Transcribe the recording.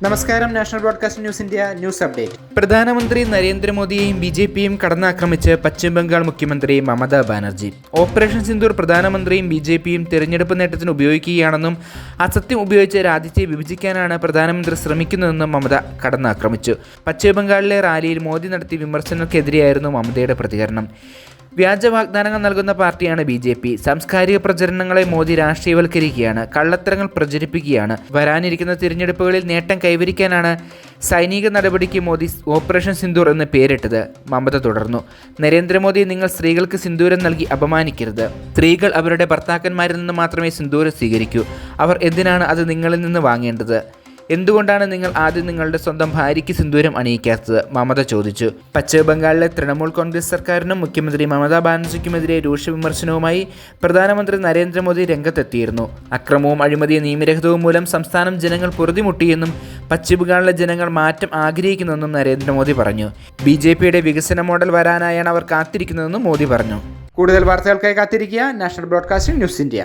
നമസ്കാരം. National broadcasting news India news update. പ്രധാനമന്ത്രി നരേന്ദ്രമോദിയെയും ബി.ജെ.പിയും കടന്നാക്രമിച്ച് പശ്ചിമബംഗാൾ മുഖ്യമന്ത്രി മമതാ ബാനർജി. ഓപ്പറേഷൻ സിന്ദൂർ പ്രധാനമന്ത്രിയും ബി.ജെ.പിയും തിരഞ്ഞെടുപ്പ് നേട്ടത്തിന് ഉപയോഗിക്കുകയാണെന്നും അസത്യം ഉപയോഗിച്ച് രാജ്യത്തെ വിഭജിക്കാനാണ് പ്രധാനമന്ത്രി ശ്രമിക്കുന്നതെന്നും മമത കടന്നാക്രമിച്ചു. പശ്ചിമബംഗാളിലെ റാലിയിൽ മോദി നടത്തിയ വിമർശനങ്ങൾക്കെതിരെയായിരുന്നു മമതയുടെ പ്രതികരണം. വ്യാജ വാഗ്ദാനങ്ങൾ നൽകുന്ന പാർട്ടിയാണ് ബി.ജെ.പി. സാംസ്കാരിക പ്രചരണങ്ങളെ മോദി രാഷ്ട്രീയവൽക്കരിക്കുകയാണ്, കള്ളത്തരങ്ങൾ പ്രചരിപ്പിക്കുകയാണ്. വരാനിരിക്കുന്ന തിരഞ്ഞെടുപ്പുകളിൽ നേട്ടം കൈവരിക്കാനാണ് സൈനിക നടപടിക്ക് മോദി ഓപ്പറേഷൻ സിന്ദൂർ എന്ന് പേരിട്ടത്. മമത തുടർന്നു. നരേന്ദ്രമോദി, നിങ്ങൾ സ്ത്രീകൾക്ക് സിന്ദൂരം നൽകി അപമാനിക്കരുത്. സ്ത്രീകൾ അവരുടെ ഭർത്താക്കന്മാരിൽ നിന്ന് മാത്രമേ സിന്ദൂരം സ്വീകരിക്കൂ. അവർ എന്തിനാണ് അത് നിങ്ങളിൽ നിന്ന് വാങ്ങേണ്ടത്? എന്തുകൊണ്ടാണ് നിങ്ങൾ ആദ്യം നിങ്ങളുടെ സ്വന്തം ഭാര്യയ്ക്ക് സിന്ദൂരം അണിയിക്കാത്തത്? മമത ചോദിച്ചു. പശ്ചിമബംഗാളിലെ തൃണമൂൽ കോൺഗ്രസ് സർക്കാരിനും മുഖ്യമന്ത്രി മമതാ ബാനർജിക്കുമെതിരെ രൂക്ഷ വിമർശനവുമായി പ്രധാനമന്ത്രി നരേന്ദ്രമോദി രംഗത്തെത്തിയിരുന്നു. അക്രമവും അഴിമതിയും നിയമരഹിതവും മൂലം സംസ്ഥാനം ജനങ്ങൾ പൊറുതിമുട്ടിയെന്നും പശ്ചിമബംഗാളിലെ ജനങ്ങൾ മാറ്റം ആഗ്രഹിക്കുന്നുവെന്നും നരേന്ദ്രമോദി പറഞ്ഞു. ബി.ജെ.പിയുടെ വികസന മോഡൽ വരാനായാണ് അവർ കാത്തിരിക്കുന്നതെന്നും മോദി പറഞ്ഞു. കൂടുതൽ വാർത്തകൾക്കായി കാത്തിരിക്കുക. National broadcasting news India.